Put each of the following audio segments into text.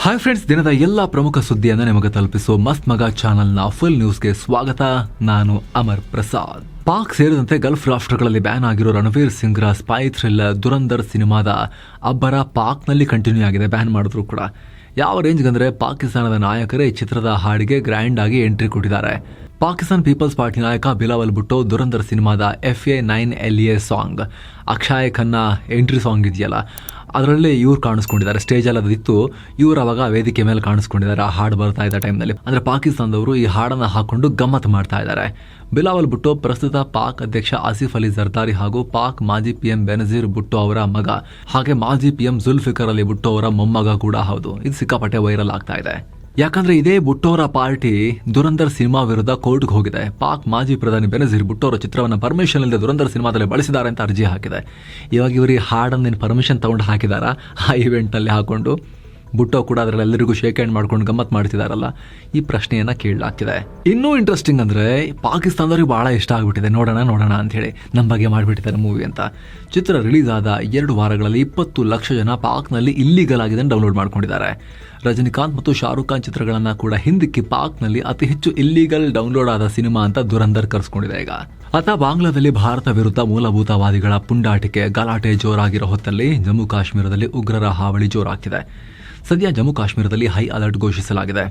Hi friends, ದಿನದ ಎಲ್ಲ ಪ್ರಮುಖ ಸುದ್ದಿಯನ್ನು ನಿಮಗೆ ತಲುಪಿಸುವ ಮಸ್ತ್ ಮಗ ಚಾನಲ್ನ ಫುಲ್ ನ್ಯೂಸ್ಗೆ ಸ್ವಾಗತ. ನಾನು ಅಮರ್ ಪ್ರಸಾದ್. ಪಾಕ್ ಸೇರಿದಂತೆ ಗಲ್ಫ್ ರಾಷ್ಟ್ರಗಳಲ್ಲಿ ಬ್ಯಾನ್ ಆಗಿರೋ ರಣವೀರ್ ಸಿಂಗ್ರ ಸ್ಪೈ ಥ್ರಿಲ್ಲರ್ ದುರಂಧರ್ ಸಿನಿಮಾದ ಅಬ್ಬರ ಪಾಕ್ನಲ್ಲಿ ಕಂಟಿನ್ಯೂ ಆಗಿದೆ. ಬ್ಯಾನ್ ಮಾಡಿದ್ರು ಕೂಡ ಯಾವ ರೇಂಜ್ಗಂದ್ರೆ ಪಾಕಿಸ್ತಾನದ ನಾಯಕರೇ ಈ ಚಿತ್ರದ ಹಾಡಿಗೆ ಗ್ರ್ಯಾಂಡ್ ಆಗಿ ಎಂಟ್ರಿ ಕೊಟ್ಟಿದ್ದಾರೆ. ಪಾಕಿಸ್ತಾನ್ ಪೀಪಲ್ಸ್ ಪಾರ್ಟಿ ನಾಯಕ ಬಿಲಾವಲ್ ಭುಟ್ಟೋ ದುರಂಧರ್ ಸಿನಿಮಾದ FA9LA song, Akshay Khanna entry song ಇದೆಯಲ್ಲ, ಅದರಲ್ಲಿ ಇವ್ರು ಕಾಣಿಸ್ಕೊಂಡಿದ್ದಾರೆ. ಸ್ಟೇಜಲ್ಲಿ ಅದಿತ್ತು, ಇವ್ರು ಅವಾಗ ವೇದಿಕೆ ಮೇಲೆ ಕಾಣಿಸ್ಕೊಂಡಿದ್ದಾರೆ ಆ ಹಾಡು ಬರ್ತಾ ಇದ್ದ ಟೈಮ್ನಲ್ಲಿ. ಅಂದರೆ ಪಾಕಿಸ್ತಾನದವರು ಈ ಹಾಡನ್ನು ಹಾಕೊಂಡು ಗಮ್ಮತ್ ಮಾಡ್ತಾ ಇದ್ದಾರೆ. ಬಿಲಾವಲ್ ಭುಟ್ಟೋ ಪ್ರಸ್ತುತ ಪಾಕ್ ಅಧ್ಯಕ್ಷ ಆಸಿಫ್ ಅಲಿ ಜರ್ದಾರಿ ಹಾಗೂ ಪಾಕ್ ಮಾಜಿ PM ಬೆನಜೀರ್ ಭುಟ್ಟೋ ಅವರ ಮಗ, ಹಾಗೆ ಮಾಜಿ PM ಜುಲ್ಫಿಕರ್ ಅಲಿ ಭುಟ್ಟೋ ಅವರ ಮೊಮ್ಮಗ ಕೂಡ ಹೌದು. ಇದು ಸಿಕ್ಕಾಪಟ್ಟೆ ವೈರಲ್ ಆಗ್ತಾ ಇದೆ. ಯಾಕಂದ್ರೆ ಇದೇ ಭುಟ್ಟೋರ ಪಾರ್ಟಿ ದುರಂಧರ್ ಸಿನಿಮಾ ವಿರುದ್ಧ ಕೋರ್ಟ್ಗೆ ಹೋಗಿದೆ. ಪಾಕ್ ಮಾಜಿ ಪ್ರಧಾನಿ ಬೆನಜೀರ್ ಭುಟ್ಟೋ ಅವರ ಚಿತ್ರವನ್ನು ಪರ್ಮಿಷನ್ ಇಲ್ಲದೆ ದುರಂಧರ್ ಸಿನಿಮಾದಲ್ಲಿ ಬಳಸಿದ್ದಾರೆ ಅಂತ ಅರ್ಜಿ ಹಾಕಿದೆ. ಇವಾಗ ಇವರು ಈ ಹಾಡನ್ನು ಪರ್ಮಿಷನ್ ತಗೊಂಡು ಹಾಕಿದಾರ ಆ ಇವೆಂಟ್ನಲ್ಲಿ ಹಾಕೊಂಡು. ಭುಟ್ಟೋ ಕೂಡ ಅದರಲ್ಲಿ ಎಲ್ಲರಿಗೂ ಶೇಕ್ ಹ್ಯಾಂಡ್ ಮಾಡ್ಕೊಂಡು ಗಮ್ಮತ್ ಮಾಡ್ತಿದಾರಲ್ಲ, ಈ ಪ್ರಶ್ನೆಯನ್ನ ಕೇಳಲಾಗ್ತಿದೆ. ಇನ್ನೂ ಇಂಟ್ರೆಸ್ಟಿಂಗ್ ಅಂದ್ರೆ ಪಾಕಿಸ್ತಾನದವ್ರಿಗೆ ಬಹಳ ಇಷ್ಟ ಆಗ್ಬಿಟ್ಟಿದೆ. ನೋಡೋಣ ಅಂತ ಹೇಳಿ ನಮ್ಮ ಬಗ್ಗೆ ಮಾಡಿಬಿಟ್ಟಿದ್ದಾರೆ ಮೂವಿ ಅಂತ. ಚಿತ್ರ ರಿಲೀಸ್ ಆದ 2 ವಾರಗಳಲ್ಲಿ 20 ಲಕ್ಷ ಜನ ಪಾಕ್ನಲ್ಲಿ ಇಲ್ಲಿಗಲ್ ಆಗಿದೆ ಡೌನ್ಲೋಡ್ ಮಾಡ್ಕೊಂಡಿದ್ದಾರೆ. ರಜನಿಕಾಂತ್ ಮತ್ತು ಶಾರುಖ್ ಖಾನ್ ಚಿತ್ರಗಳನ್ನ ಕೂಡ ಹಿಂದಿಕ್ಕಿ ಪಾಕ್ನಲ್ಲಿ ಅತಿ ಹೆಚ್ಚು ಇಲ್ಲಿಗಲ್ ಡೌನ್ಲೋಡ್ ಆದ ಸಿನಿಮಾ ಅಂತ ದುರಂಧರ್ ಕರೆಸ್ಕೊಂಡಿದೆ. ಈಗ ಅತ ಬಾಂಗ್ಲಾದಲ್ಲಿ ಭಾರತ ವಿರುದ್ಧ ಮೂಲಭೂತವಾದಿಗಳ ಪುಂಡಾಟಿಕೆ ಗಲಾಟೆ ಜೋರಾಗಿರೋ ಹೊತ್ತಲ್ಲಿ ಜಮ್ಮು ಕಾಶ್ಮೀರದಲ್ಲಿ ಉಗ್ರರ ಹಾವಳಿ ಜೋರಾಗ್ತಿದೆ. ಸದ್ಯ ಜಮ್ಮು ಕಾಶ್ಮೀರದಲ್ಲಿ ಹೈ ಅಲರ್ಟ್ ಘೋಷಿಸಲಾಗಿದೆ.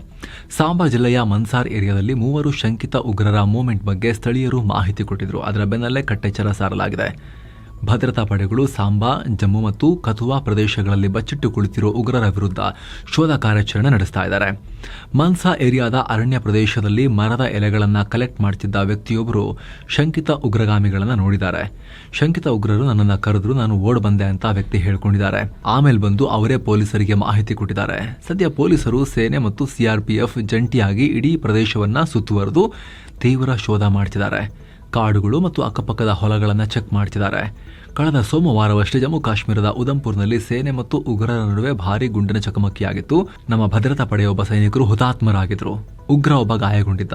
ಸಾಂಬಾ ಜಿಲ್ಲೆಯ ಮನ್ಸಾರ್ ಏರಿಯಾದಲ್ಲಿ 3 ಶಂಕಿತ ಉಗ್ರರ ಮೂವ್ಮೆಂಟ್ ಬಗ್ಗೆ ಸ್ಥಳೀಯರು ಮಾಹಿತಿ ಕೊಟ್ಟಿದ್ರು. ಅದರ ಬೆನ್ನಲ್ಲೇ ಕಟ್ಟೆಚ್ಚರ ಸಾರಲಾಗಿದೆ. ಭದ್ರತಾ ಪಡೆಗಳು ಸಾಂಬಾ, ಜಮ್ಮು ಮತ್ತು ಕಥುವಾ ಪ್ರದೇಶಗಳಲ್ಲಿ ಬಚ್ಚಿಟ್ಟು ಕುಳಿತಿರುವ ಉಗ್ರರ ವಿರುದ್ಧ ಶೋಧ ಕಾರ್ಯಾಚರಣೆ ನಡೆಸ್ತಾ ಇದ್ದಾರೆ. ಮನ್ಸಾ ಏರಿಯಾದ ಅರಣ್ಯ ಪ್ರದೇಶದಲ್ಲಿ ಮರದ ಎಲೆಗಳನ್ನು ಕಲೆಕ್ಟ್ ಮಾಡ್ತಿದ್ದ ವ್ಯಕ್ತಿಯೊಬ್ಬರು ಶಂಕಿತ ಉಗ್ರಗಾಮಿಗಳನ್ನು ನೋಡಿದ್ದಾರೆ. ಶಂಕಿತ ಉಗ್ರರು ನನ್ನನ್ನು ಕರೆದ್ರು, ನಾನು ಓಡ್ ಬಂದೆ ಅಂತ ವ್ಯಕ್ತಿ ಹೇಳ್ಕೊಂಡಿದ್ದಾರೆ. ಆಮೇಲೆ ಬಂದು ಅವರೇ ಪೊಲೀಸರಿಗೆ ಮಾಹಿತಿ ಕೊಟ್ಟಿದ್ದಾರೆ. ಸದ್ಯ ಪೊಲೀಸರು, ಸೇನೆ ಮತ್ತು CRPF ಜಂಟಿಯಾಗಿ ಇಡೀ ಪ್ರದೇಶವನ್ನ ಸುತ್ತುವರೆದು ತೀವ್ರ ಶೋಧ ಮಾಡ್ತಿದ್ದಾರೆ. ಕಾಡುಗಳು ಮತ್ತು ಅಕ್ಕಪಕ್ಕದ ಹೊಲಗಳನ್ನು ಚೆಕ್ ಮಾಡ್ತಿದ್ದಾರೆ. ಕಳೆದ ಸೋಮವಾರವಷ್ಟೇ ಜಮ್ಮು ಕಾಶ್ಮೀರದ ಉದಂಪುರ್ನಲ್ಲಿ ಸೇನೆ ಮತ್ತು ಉಗ್ರರ ನಡುವೆ ಭಾರೀ ಗುಂಡಿನ ಚಕಮಕಿಯಾಗಿತ್ತು. ನಮ್ಮ ಭದ್ರತಾ ಪಡೆಯ ಸೈನಿಕರು ಹುತಾತ್ಮರಾಗಿದ್ರು. ಉಗ್ರ ಒಬ್ಬ ಗಾಯಗೊಂಡಿದ್ದ,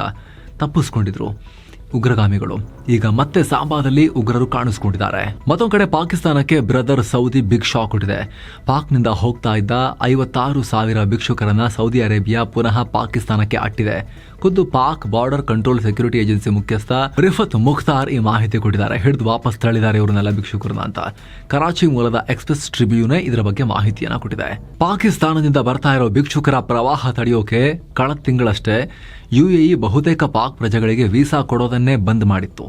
ತಪ್ಪಿಸ್ಕೊಂಡಿದ್ರು ಉಗ್ರಗಾಮಿಗಳು. ಈಗ ಮತ್ತೆ ಸಾಂಬಾದಲ್ಲಿ ಉಗ್ರರು ಕಾಣಿಸ್ಕೊಂಡಿದ್ದಾರೆ. ಮತ್ತೊಂದು ಕಡೆ ಪಾಕಿಸ್ತಾನಕ್ಕೆ ಬ್ರದರ್ ಸೌದಿ ಬಿಗ್ ಶಾಕ್ ಕೊಟ್ಟಿದೆ. ಪಾಕ್ನಿಂದ ಹೋಗ್ತಾ ಇದ್ದ 56,000 ಭಿಕ್ಷುಕರನ್ನ ಸೌದಿ ಅರೇಬಿಯಾ ಪುನಃ ಪಾಕಿಸ್ತಾನಕ್ಕೆ ಅಟ್ಟಿದೆ. ಖುದ್ದು Pak border control security agency ಮುಖ್ಯಸ್ಥ ರಿಫತ್ ಮುಖ್ತಾರ್ ಈ ಮಾಹಿತಿ ಕೊಟ್ಟಿದ್ದಾರೆ. ಹಿಡಿದು ವಾಪಸ್ ತಳ್ಳಿದ್ದಾರೆ ಇವ್ರನ್ನೆಲ್ಲ ಭಿಕ್ಷುಕರನ್ನ ಅಂತ. ಕರಾಚಿ ಮೂಲದ ಎಕ್ಸ್‌ಪ್ರೆಸ್ ಟ್ರಿಬ್ಯೂನ್ ಇದರ ಬಗ್ಗೆ ಮಾಹಿತಿಯನ್ನ ಕೊಟ್ಟಿದೆ. ಪಾಕಿಸ್ತಾನದಿಂದ ಬರ್ತಾ ಇರೋ ಭಿಕ್ಷುಕರ ಪ್ರವಾಹ ತಡೆಯೋಕೆ ಕಳೆದ ತಿಂಗಳಷ್ಟೇ UAE ಬಹುತೇಕ ಪಾಕ್ ಪ್ರಜೆಗಳಿಗೆ ವೀಸಾ ಕೊಡೋದನ್ನೇ ಬಂದ್ ಮಾಡಿತ್ತು.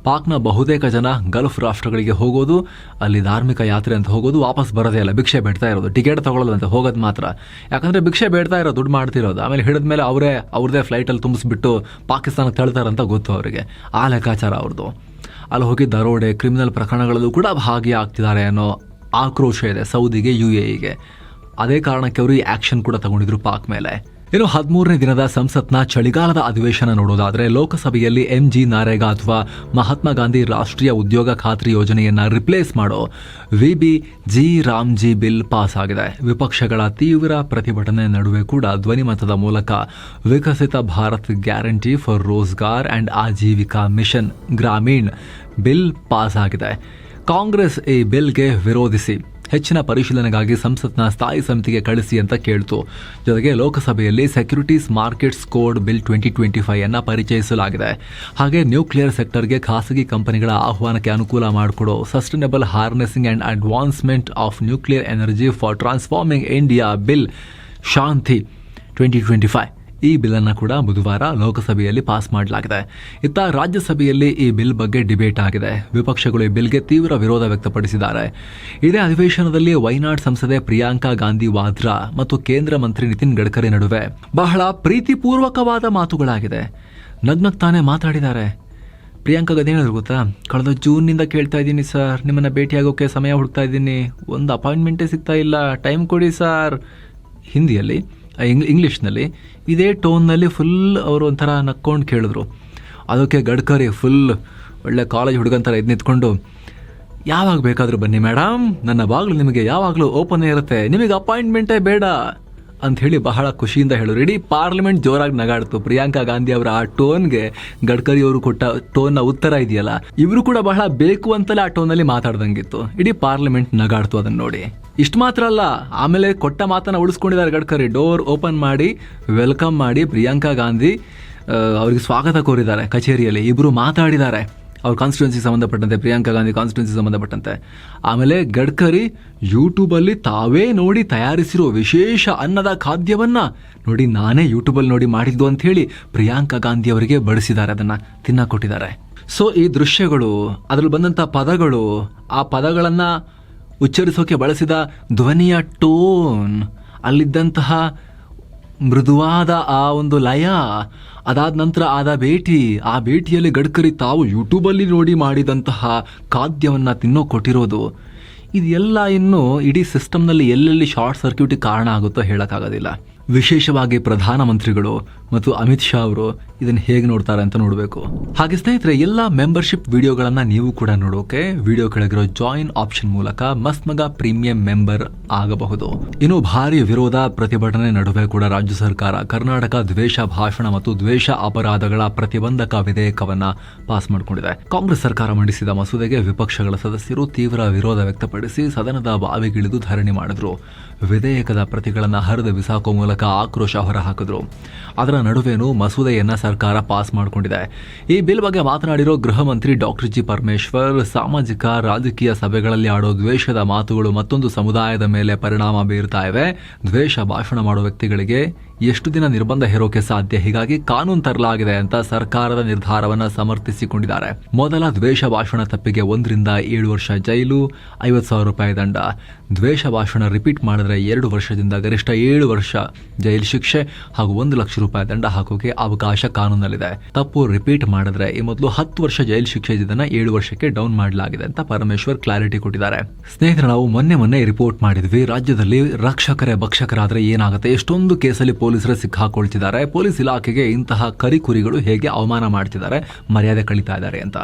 ಪಾಕ್ನ ಬಹುತೇಕ ಜನ ಗಲ್ಫ್ ರಾಷ್ಟ್ರಗಳಿಗೆ ಹೋಗೋದು, ಅಲ್ಲಿ ಧಾರ್ಮಿಕ ಯಾತ್ರೆ ಅಂತ ಹೋಗೋದು, ವಾಪಸ್ ಬರೋದೇ ಇಲ್ಲ, ಭಿಕ್ಷೆ ಬೇಡ್ತಾ ಇರೋದು, ಟಿಕೆಟ್ ತಗೊಳ್ಳೋದಂತೆ ಹೋಗೋದು ಮಾತ್ರ. ಯಾಕಂದ್ರೆ ಭಿಕ್ಷೆ ಬೇಡ್ತಾ ಇರೋ, ದುಡ್ಡು ಮಾಡ್ತಿರೋದು, ಆಮೇಲೆ ಹಿಡಿದ್ಮೇಲೆ ಅವ್ರದೇ ಫ್ಲೈಟಲ್ಲಿ ತುಂಬಿಸ್ಬಿಟ್ಟು ಪಾಕಿಸ್ತಾನಕ್ಕೆ ತಳ್ತಾರಂತ ಗೊತ್ತು ಅವರಿಗೆ. ಆ ಲೆಕ್ಕಾಚಾರ ಅವ್ರದ್ದು. ಅಲ್ಲಿ ಹೋಗಿ ದರೋಡೆ, ಕ್ರಿಮಿನಲ್ ಪ್ರಕರಣಗಳಲ್ಲೂ ಕೂಡ ಭಾಗಿಯಾಗ್ತಿದ್ದಾರೆ ಅನ್ನೋ ಆಕ್ರೋಶ ಇದೆ ಸೌದಿಗೆ, UAEಗೆ. ಅದೇ ಕಾರಣಕ್ಕೆ ಅವರು ಈ ಆಕ್ಷನ್ ಕೂಡ ತಗೊಂಡಿದ್ರು ಪಾಕ್ ಮೇಲೆ. ಇನ್ನು 13ನೇ ದಿನದ ಸಂಸತ್ನ ಚಳಿಗಾಲದ ಅಧಿವೇಶನ ನೋಡೋದಾದ್ರೆ ಲೋಕಸಭೆಯಲ್ಲಿ MG ನರೇಗಾ ಅಥವಾ ಮಹಾತ್ಮ ಗಾಂಧಿ ರಾಷ್ಟ್ರೀಯ ಉದ್ಯೋಗ ಖಾತ್ರಿ ಯೋಜನೆಯನ್ನ ರಿಪ್ಲೇಸ್ ಮಾಡೋ VBG ರಾಮ್ಜಿ ಬಿಲ್ ಪಾಸ್ ಆಗಿದೆ. ವಿಪಕ್ಷಗಳ ತೀವ್ರ ಪ್ರತಿಭಟನೆ ನಡುವೆ ಕೂಡ ಧ್ವನಿಮತದ ಮೂಲಕ Viksit Bharat guarantee for Rozgar and Ajeevika mission Gramin bill pass ಆಗಿದೆ. ಕಾಂಗ್ರೆಸ್ ಈ ಬಿಲ್ಗೆ ವಿರೋಧಿಸಿ ಹೆಚ್ಚಿನ ಪರಿಶೀಲನೆಗಾಗಿ ಸಂಸತ್ನ ಸ್ಥಾಯಿ ಸಮಿತಿಗೆ ಕಳಿಸಿ ಅಂತ ಕೇಳಿತು. ಜೊತೆಗೆ ಲೋಕಸಭೆಯಲ್ಲಿ ಸೆಕ್ಯೂರಿಟೀಸ್ ಮಾರ್ಕೆಟ್ಸ್ ಕೋಡ್ ಬಿಲ್ 2025 ಅನ್ನ ಪರಿಚಯಿಸಲಾಗಿದೆ. ಹಾಗೆ ನ್ಯೂಕ್ಲಿಯರ್ ಸೆಕ್ಟರ್ಗೆ ಖಾಸಗಿ ಕಂಪನಿಗಳ ಆಹ್ವಾನಕ್ಕೆ ಅನುಕೂಲ ಮಾಡಿಕೊಡೋ sustainable harnessing and advancement of nuclear energy for transforming India bill Shanti 2025 ಈ ಬಿಲ್ ಅನ್ನು ಕೂಡ ಬುಧವಾರ ಲೋಕಸಭೆಯಲ್ಲಿ ಪಾಸ್ ಮಾಡಲಾಗಿದೆ. ಇತ್ತ ರಾಜ್ಯಸಭೆಯಲ್ಲಿ ಈ ಬಿಲ್ ಬಗ್ಗೆ ಡಿಬೇಟ್ ಆಗಿದೆ. ವಿಪಕ್ಷಗಳು ಈ ಬಿಲ್ಗೆ ತೀವ್ರ ವಿರೋಧ ವ್ಯಕ್ತಪಡಿಸಿದ್ದಾರೆ. ಇದೇ ಅಧಿವೇಶನದಲ್ಲಿ ವೈನಾಡ್ ಸಂಸದೆ ಪ್ರಿಯಾಂಕಾ ಗಾಂಧಿ ವಾದ್ರಾ ಮತ್ತು ಕೇಂದ್ರ ಮಂತ್ರಿ ನಿತಿನ್ ಗಡ್ಕರಿ ನಡುವೆ ಬಹಳ ಪ್ರೀತಿಪೂರ್ವಕವಾದ ಮಾತುಗಳಾಗಿದೆ. ನಗ್ನಗ್ತಾನೆ ಮಾತಾಡಿದ್ದಾರೆ. ಪ್ರಿಯಾಂಕಾ ಗಾಂಧಿ ಹೇಳಿದ್ರು ಗೊತ್ತಾ, ಕಳೆದ ಜೂನ್ನಿಂದ ಕೇಳ್ತಾ ಇದ್ದೀನಿ ಸರ್, ನಿಮ್ಮನ್ನ ಭೇಟಿಯಾಗೋಕೆ ಸಮಯ ಹುಡುಕ್ತಾ ಇದ್ದೀನಿ, ಒಂದು ಅಪಾಯಿಂಟ್ಮೆಂಟೇ ಸಿಗ್ತಾ ಇಲ್ಲ, ಟೈಮ್ ಕೊಡಿ ಸರ್. ಹಿಂದಿಯಲ್ಲಿ ಇಂಗ್ಲೀಷ್ನಲ್ಲಿ ಇದೇ ಟೋನ್ನಲ್ಲಿ ಫುಲ್ ಅವರು ಒಂಥರ ನಕ್ಕೊಂಡು ಕೇಳಿದ್ರು. ಅದಕ್ಕೆ ಗಡ್ಕರಿ ಫುಲ್ ಒಳ್ಳೆ ಕಾಲೇಜ್ ಹುಡುಗಂತರ ನಿಂತ್ಕೊಂಡು, ಯಾವಾಗ ಬೇಕಾದರೂ ಬನ್ನಿ ಮೇಡಮ್, ನನ್ನ ಬಾಗಿಲು ನಿಮಗೆ ಯಾವಾಗಲೂ ಓಪನ್ ಇರುತ್ತೆ, ನಿಮಗೆ ಅಪಾಯಿಂಟ್ಮೆಂಟೇ ಬೇಡ ಅಂತ ಹೇಳಿ ಬಹಳ ಖುಷಿಯಿಂದ ಹೇಳಿದ್ರು. ಇಡೀ ಪಾರ್ಲಿಮೆಂಟ್ ಜೋರಾಗಿ ನಗಾಡ್ತು. ಪ್ರಿಯಾಂಕಾ ಗಾಂಧಿ ಅವರ ಆ ಟೋನ್ಗೆ ಗಡ್ಕರಿ ಅವರು ಕೊಟ್ಟ ಟೋನ್ನ ಉತ್ತರ ಇದೆಯಲ್ಲ, ಇವರು ಕೂಡ ಬಹಳ ಬೇಕು ಅಂತಲೇ ಆ ಟೋನಲ್ಲಿ ಮಾತಾಡ್ದಂಗಿತ್ತು. ಇಡೀ ಪಾರ್ಲಿಮೆಂಟ್ ನಗಾಡ್ತು ಅದನ್ನ ನೋಡಿ. ಇಷ್ಟು ಮಾತ್ರ ಅಲ್ಲ, ಆಮೇಲೆ ಕೊಟ್ಟ ಮಾತನ್ನ ಉಳಿಸ್ಕೊಂಡಿದ್ದಾರೆ ಗಡ್ಕರಿ. ಡೋರ್ ಓಪನ್ ಮಾಡಿ ವೆಲ್ಕಮ್ ಮಾಡಿ ಪ್ರಿಯಾಂಕಾ ಗಾಂಧಿ ಅವರಿಗೆ ಸ್ವಾಗತ ಕೋರಿದ್ದಾರೆ ಕಚೇರಿಯಲ್ಲಿ. ಇಬ್ಬರು ಮಾತಾಡಿದ್ದಾರೆ ಅವ್ರ ಕಾನ್ಸ್ಟಿಟ್ಯೂನ್ಸಿಗೆ ಸಂಬಂಧಪಟ್ಟಂತೆ, ಪ್ರಿಯಾಂಕಾ ಗಾಂಧಿ ಕಾನ್ಸ್ಟಿಟ್ಯೂನ್ಸಿಗೆ ಸಂಬಂಧಪಟ್ಟಂತೆ. ಆಮೇಲೆ ಗಡ್ಕರಿ ಯೂಟ್ಯೂಬಲ್ಲಿ ತಾವೇ ನೋಡಿ ತಯಾರಿಸಿರೋ ವಿಶೇಷ ಅನ್ನದ ಖಾದ್ಯವನ್ನ ನೋಡಿ, ನಾನೇ ಯೂಟ್ಯೂಬಲ್ಲಿ ನೋಡಿ ಮಾಡಿದ್ದು ಅಂತ ಹೇಳಿ ಪ್ರಿಯಾಂಕಾ ಗಾಂಧಿ ಅವರಿಗೆ ಬಡಿಸಿದ್ದಾರೆ, ಅದನ್ನ ತಿನ್ನ ಕೊಟ್ಟಿದ್ದಾರೆ. ಸೊ ಈ ದೃಶ್ಯಗಳು, ಅದರಲ್ಲಿ ಬಂದಂಥ ಪದಗಳು, ಆ ಪದಗಳನ್ನು ಉಚ್ಚರಿಸೋಕೆ ಬಳಸಿದ ಧ್ವನಿಯ ಟೋನ್, ಅಲ್ಲಿದ್ದಂತಹ ಮೃದುವಾದ ಆ ಒಂದು ಲಯ, ಅದಾದ ನಂತರ ಆದ ಭೇಟಿ, ಆ ಭೇಟಿಯಲ್ಲಿ ಗಡ್ಕರಿ ತಾವು ಯೂಟ್ಯೂಬಲ್ಲಿ ನೋಡಿ ಮಾಡಿದಂತಹ ಖಾದ್ಯವನ್ನು ತಿನ್ನೋ ಕೊಟ್ಟಿರೋದು, ಇದೆಲ್ಲ ಇನ್ನು ಇಡೀ ಸಿಸ್ಟಮ್ನಲ್ಲಿ ಎಲ್ಲೆಲ್ಲಿ ಶಾರ್ಟ್ ಸರ್ಕ್ಯೂಟಿಗೆ ಕಾರಣ ಆಗುತ್ತೋ ಹೇಳೋಕ್ಕಾಗೋದಿಲ್ಲ. ವಿಶೇಷವಾಗಿ ಪ್ರಧಾನಮಂತ್ರಿಗಳು ಮತ್ತು ಅಮಿತ್ ಶಾ ಅವರು ಇದನ್ನು ಹೇಗೆ ನೋಡ್ತಾರೆ ಅಂತ ನೋಡಬೇಕು. ಹಾಗೆ ಸ್ನೇಹಿತರೆ, ಎಲ್ಲ ಮೆಂಬರ್ಶಿಪ್ ವಿಡಿಯೋಗಳನ್ನು ನೀವು ಕೂಡ ನೋಡೋಕೆ ವಿಡಿಯೋ ಕೆಳಗಿರೋ ಜಾಯಿನ್ ಆಪ್ಷನ್ ಮೂಲಕ ಮಸ್ತ್ ಮಗ ಪ್ರೀಮಿಯಂ ಮೆಂಬರ್ ಆಗಬಹುದು. ಇನ್ನು ಭಾರಿ ವಿರೋಧ ಪ್ರತಿಭಟನೆ ನಡುವೆ ಕೂಡ ರಾಜ್ಯ ಸರ್ಕಾರ ಕರ್ನಾಟಕ ದ್ವೇಷ ಭಾಷಣ ಮತ್ತು ದ್ವೇಷ ಅಪರಾಧಗಳ ಪ್ರತಿಬಂಧಕ ವಿಧೇಯಕವನ್ನ ಪಾಸ್ ಮಾಡಿಕೊಂಡಿದೆ. ಕಾಂಗ್ರೆಸ್ ಸರ್ಕಾರ ಮಂಡಿಸಿದ ಮಸೂದೆಗೆ ವಿಪಕ್ಷಗಳ ಸದಸ್ಯರು ತೀವ್ರ ವಿರೋಧ ವ್ಯಕ್ತಪಡಿಸಿ ಸದನದ ಬಾವಿಗಿಳಿದು ಧರಣಿ ಮಾಡಿದ್ರು. ವಿಧೇಯಕದ ಪ್ರತಿಗಳನ್ನು ಹರಿದು ಬಿಸಾಕೋ ಮೂಲಕ ಆಕ್ರೋಶ ಹೊರಹಾಕಿದ್ರು. ಅದರ ನಡುವೆನೂ ಮಸೂದೆಯನ್ನ ಸರ್ಕಾರ ಪಾಸ್ ಮಾಡಿಕೊಂಡಿದೆ. ಈ ಬಿಲ್ ಬಗ್ಗೆ ಮಾತನಾಡಿರೋ ಗೃಹ ಮಂತ್ರಿ ಡಾಕ್ಟರ್ ಜಿ ಪರಮೇಶ್ವರ್, ಸಾಮಾಜಿಕ ರಾಜಕೀಯ ಸಭೆಗಳಲ್ಲಿ ಆಡೋ ದ್ವೇಷದ ಮಾತುಗಳು ಮತ್ತೊಂದು ಸಮುದಾಯದ ಮೇಲೆ ಪರಿಣಾಮ ಬೀರ್ತಾ ಇವೆ. ದ್ವೇಷ ಭಾಷಣ ಮಾಡೋ ವ್ಯಕ್ತಿಗಳಿಗೆ ಎಷ್ಟು ದಿನ ನಿರ್ಬಂಧ ಹೇರೋಕೆ ಸಾಧ್ಯ, ಹೀಗಾಗಿ ಕಾನೂನು ತರಲಾಗಿದೆ ಅಂತ ಸರ್ಕಾರದ ನಿರ್ಧಾರವನ್ನ ಸಮರ್ಥಿಸಿಕೊಂಡಿದ್ದಾರೆ. ಮೊದಲ ದ್ವೇಷ ಭಾಷಣ ತಪ್ಪಿಗೆ 1 ರಿಂದ 7 ವರ್ಷ ಜೈಲು, 50,000 ರೂಪಾಯಿ ದಂಡ. ದ್ವೇಷ ಭಾಷಣ ರಿಪೀಟ್ ಮಾಡಿದ್ರೆ 2 ವರ್ಷದಿಂದ ಗರಿಷ್ಠ 7 ವರ್ಷ ಜೈಲು ಶಿಕ್ಷೆ ಹಾಗೂ 1 ಲಕ್ಷ ರೂಪಾಯಿ ದಂಡ ಹಾಕೋಕೆ ಅವಕಾಶ ಕಾನೂನಲ್ಲಿದೆ. ತಪ್ಪು ರಿಪೀಟ್ ಮಾಡಿದ್ರೆ ಈ ಮೊದಲು 10 ವರ್ಷ ಜೈಲು ಶಿಕ್ಷೆ ಇದನ್ನ 7 ವರ್ಷಕ್ಕೆ ಡೌನ್ ಮಾಡಲಾಗಿದೆ ಅಂತ ಪರಮೇಶ್ವರ್ ಕ್ಲಾರಿಟಿ ಕೊಟ್ಟಿದ್ದಾರೆ. ಸ್ನೇಹಿತರೆ, ನಾವು ಮೊನ್ನೆ ರಿಪೋರ್ಟ್ ಮಾಡಿದ್ವಿ, ರಾಜ್ಯದಲ್ಲಿ ರಕ್ಷಕರೇ ಭಕ್ಷಕರಾದ್ರೆ ಏನಾಗುತ್ತೆ, ಎಷ್ಟೊಂದು ಕೇಸಲ್ಲಿ ಪೊಲೀಸರು ಸಿಕ್ಕಾಕೊಳ್ತಿದ್ದಾರೆ, ಪೊಲೀಸ್ ಇಲಾಖೆಗೆ ಇಂತಹ ಕರಿಕುರಿಗಳು ಹೇಗೆ ಅವಮಾನ ಮಾಡ್ತಿದ್ದಾರೆ, ಮರ್ಯಾದೆ ಕಳೀತಾ ಇದ್ದಾರೆ ಅಂತ.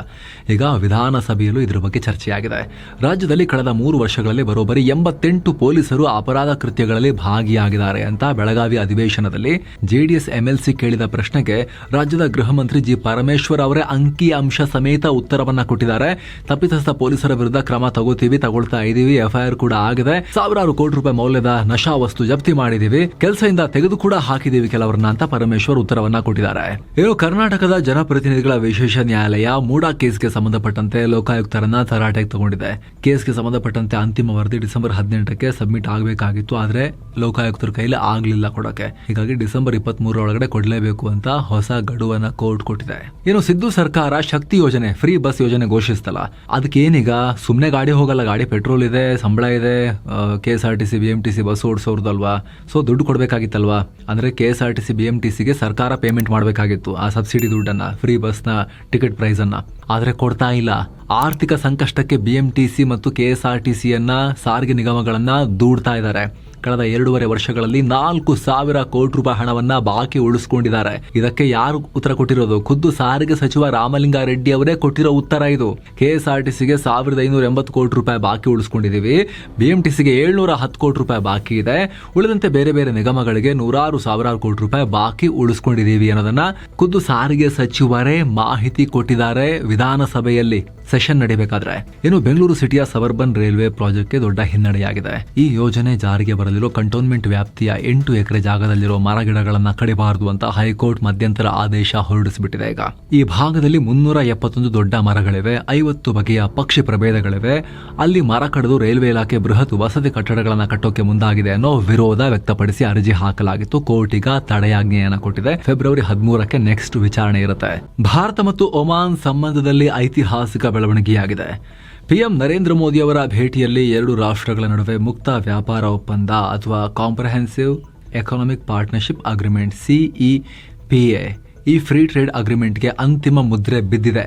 ಈಗ ವಿಧಾನಸಭೆಯಲ್ಲೂ ಇದ್ರ ಬಗ್ಗೆ ಚರ್ಚೆಯಾಗಿದೆ. ರಾಜ್ಯದಲ್ಲಿ ಕಳೆದ 3 ವರ್ಷಗಳಲ್ಲಿ ಬರೋಬ್ಬರಿ 88 ಪೊಲೀಸರು ಅಪರಾಧ ಕೃತ್ಯಗಳಲ್ಲಿ ಭಾಗಿಯಾಗಿದ್ದಾರೆ ಅಂತ ಬೆಳಗಾವಿ ಅಧಿವೇಶನದಲ್ಲಿ ಜೆಡಿಎಸ್ ಎಂಎಲ್ಸಿ ಕೇಳಿದ ಪ್ರಶ್ನೆಗೆ ರಾಜ್ಯದ ಗೃಹ ಮಂತ್ರಿ ಜಿ ಪರಮೇಶ್ವರ್ ಅವರೇ ಅಂಕಿ ಅಂಶ ಸಮೇತ ಉತ್ತರವನ್ನ ಕೊಟ್ಟಿದ್ದಾರೆ. ತಪ್ಪಿತಸ್ಥ ಪೊಲೀಸರ ವಿರುದ್ಧ ಕ್ರಮ ತಗೋತಾ ಇದೀವಿ, ಎಫ್ಐಆರ್ ಕೂಡ ಆಗಿದೆ, 1000 ಕೋಟಿ ರೂಪಾಯಿ ಮೌಲ್ಯದ ನಶಾ ವಸ್ತು ಜಪ್ತಿ ಮಾಡಿದೀವಿ, ಕೆಲಸದಿಂದ ತೆಗೆದು ಕೂಡ ಹಾಕಿದೀವಿ ಕೆಲವರನ್ನ ಅಂತ ಪರಮೇಶ್ವರ್ ಉತ್ತರವನ್ನ ಕೊಟ್ಟಿದ್ದಾರೆ. ಇನ್ನು ಕರ್ನಾಟಕದ ಜನಪ್ರತಿನಿಧಿಗಳ ವಿಶೇಷ ನ್ಯಾಯಾಲಯ ಮೂಡಾ ಕೇಸ್ಗೆ ಸಂಬಂಧಪಟ್ಟಂತೆ ಲೋಕಾಯುಕ್ತರನ್ನ ತರಾಟೆಗೆ ತಗೊಂಡಿದೆ. ಕೇಸ್ಗೆ ಸಂಬಂಧಪಟ್ಟಂತೆ ಅಂತಿಮ ವರದಿ ಡಿಸೆಂಬರ್ 18ಕ್ಕೆ ಸಬ್ಮಿಟ್ ಆಗಬೇಕಾಗಿತ್ತು, ಆದ್ರೆ ಲೋಕಾಯುಕ್ತರ ಕೈಲಿ ಆಗ್ಲಿಲ್ಲ ಕೊಡಕ್ಕೆ. ಹೀಗಾಗಿ ಡಿಸೆಂಬರ್ 23 ಒಳಗಡೆ ಕೊಡಲೇಬೇಕು ಅಂತ ಹೊಸ ಗಡುವನ್ನ ಕೋರ್ಟ್ ಕೊಟ್ಟಿದೆ. ಇನ್ನು ಸಿದ್ದು ಸರ್ಕಾರ ಶಕ್ತಿ ಯೋಜನೆ, ಫ್ರೀ ಬಸ್ ಯೋಜನೆ ಘೋಷಿಸ್ತಲ್ಲ, ಅದಕ್ಕೆ ಏನೀಗ ಸುಮ್ನೆ ಗಾಡಿ ಹೋಗಲ್ಲ, ಗಾಡಿ ಪೆಟ್ರೋಲ್ ಇದೆ, ಸಂಬಳ ಇದೆ, KSRTC BMTC ಬಸ್ ಓಡಿಸೋರ್ದಲ್ವಾ, ಸೊ ದುಡ್ಡು ಕೊಡ್ಬೇಕಾಗಿತ್ತಲ್ವಾ. ಅಂದ್ರೆ KSRTC BMTCಗೆ ಸರ್ಕಾರ ಪೇಮೆಂಟ್ ಮಾಡಬೇಕಾಗಿತ್ತು ಆ ಸಬ್ಸಿಡಿ ದುಡ್ಡನ್ನ, ಫ್ರೀ ಬಸ್ನ ಟಿಕೆಟ್ ಪ್ರೈಸ್ ಅನ್ನ, ಆದ್ರೆ ಕೊಡ್ತಾ ಇಲ್ಲ. ಆರ್ಥಿಕ ಸಂಕಷ್ಟಕ್ಕೆ BMTC ಮತ್ತು KSRTCಯನ್ನ ಸಾರಿಗೆ ನಿಗಮಗಳನ್ನ ದೂಡ್ತಾ ಇದ್ದಾರೆ. ಕಳೆದ 2.5 ವರ್ಷಗಳಲ್ಲಿ 4,000 ಕೋಟಿ ರೂಪಾಯಿ ಹಣವನ್ನ ಬಾಕಿ ಉಳಿಸ್ಕೊಂಡಿದ್ದಾರೆ. ಇದಕ್ಕೆ ಯಾರು ಉತ್ತರ ಕೊಟ್ಟಿರೋದು? ಖುದ್ದು ಸಾರಿಗೆ ಸಚಿವ ರಾಮಲಿಂಗಾರೆಡ್ಡಿ ಅವರೇ ಕೊಟ್ಟಿರೋ ಉತ್ತರ ಇದು. KSRTCಗೆ 1,580 ಕೋಟಿ ರೂಪಾಯಿ ಬಾಕಿ ಉಳಿಸ್ಕೊಂಡಿದೀವಿ, BMTCಗೆ 710 ಕೋಟಿ ರೂಪಾಯಿ ಬಾಕಿ ಇದೆ, ಉಳಿದಂತೆ ಬೇರೆ ಬೇರೆ ನಿಗಮಗಳಿಗೆ 100,000 ಕೋಟಿ ರೂಪಾಯಿ ಬಾಕಿ ಉಳಿಸ್ಕೊಂಡಿದೀವಿ ಅನ್ನೋದನ್ನ ಖುದ್ದು ಸಾರಿಗೆ ಸಚಿವರೇ ಮಾಹಿತಿ ಕೊಟ್ಟಿದ್ದಾರೆ ವಿಧಾನಸಭೆಯಲ್ಲಿ ಸೆಷನ್ ನಡೀಬೇಕಾದ್ರೆ. ಇನ್ನು ಬೆಂಗಳೂರು ಸಿಟಿಯ ಸಬರ್ಬನ್ ರೈಲ್ವೆ ಪ್ರಾಜೆಕ್ಟ್ಗೆ ದೊಡ್ಡ ಹಿನ್ನಡೆಯಾಗಿದೆ. ಈ ಯೋಜನೆ ಜಾರಿಗೆ ಬರಲಿರೋ ಕಂಟೋನ್ಮೆಂಟ್ ವ್ಯಾಪ್ತಿಯ 8 ಎಕರೆ ಜಾಗದಲ್ಲಿರೋ ಮರಗಿಡಗಳನ್ನ ಕಡಿಬಾರದು ಅಂತ ಹೈಕೋರ್ಟ್ ಮಧ್ಯಂತರ ಆದೇಶ ಹೊರಡಿಸಿಬಿಟ್ಟಿದೆ. ಈಗ ಈ ಭಾಗದಲ್ಲಿ 371 ದೊಡ್ಡ ಮರಗಳಿವೆ, 50 ಬಗೆಯ ಪಕ್ಷಿ ಪ್ರಭೇದಗಳಿವೆ. ಅಲ್ಲಿ ಮರ ಕಡಿದು ರೈಲ್ವೆ ಇಲಾಖೆ ಬೃಹತ್ ವಸತಿ ಕಟ್ಟಡಗಳನ್ನ ಕಟ್ಟೋಕೆ ಮುಂದಾಗಿದೆ ಅನ್ನೋ ವಿರೋಧ ವ್ಯಕ್ತಪಡಿಸಿ ಅರ್ಜಿ ಹಾಕಲಾಗಿತ್ತು. ಕೋರ್ಟ್ ಈಗ ತಡೆಯಾಜ್ಞೆಯನ್ನ ಕೊಟ್ಟಿದೆ. ಫೆಬ್ರವರಿ 13ಕ್ಕೆ ನೆಕ್ಸ್ಟ್ ವಿಚಾರಣೆ ಇರುತ್ತೆ. ಭಾರತ ಮತ್ತು ಒಮಾನ್ ಸಂಬಂಧದಲ್ಲಿ ಐತಿಹಾಸಿಕ ಬೆಳವಣಿಗೆಯಾಗಿದೆ. PM ನರೇಂದ್ರ ಮೋದಿ ಅವರ ಭೇಟಿಯಲ್ಲಿ 2 ರಾಷ್ಟ್ರಗಳ ನಡುವೆ ಮುಕ್ತ ವ್ಯಾಪಾರ ಒಪ್ಪಂದ ಅಥವಾ comprehensive economic partnership agreement CEPA, ಈ ಫ್ರೀ ಟ್ರೇಡ್ ಅಗ್ರಿಮೆಂಟ್ಗೆ ಅಂತಿಮ ಮುದ್ರೆ ಬಿದ್ದಿದೆ.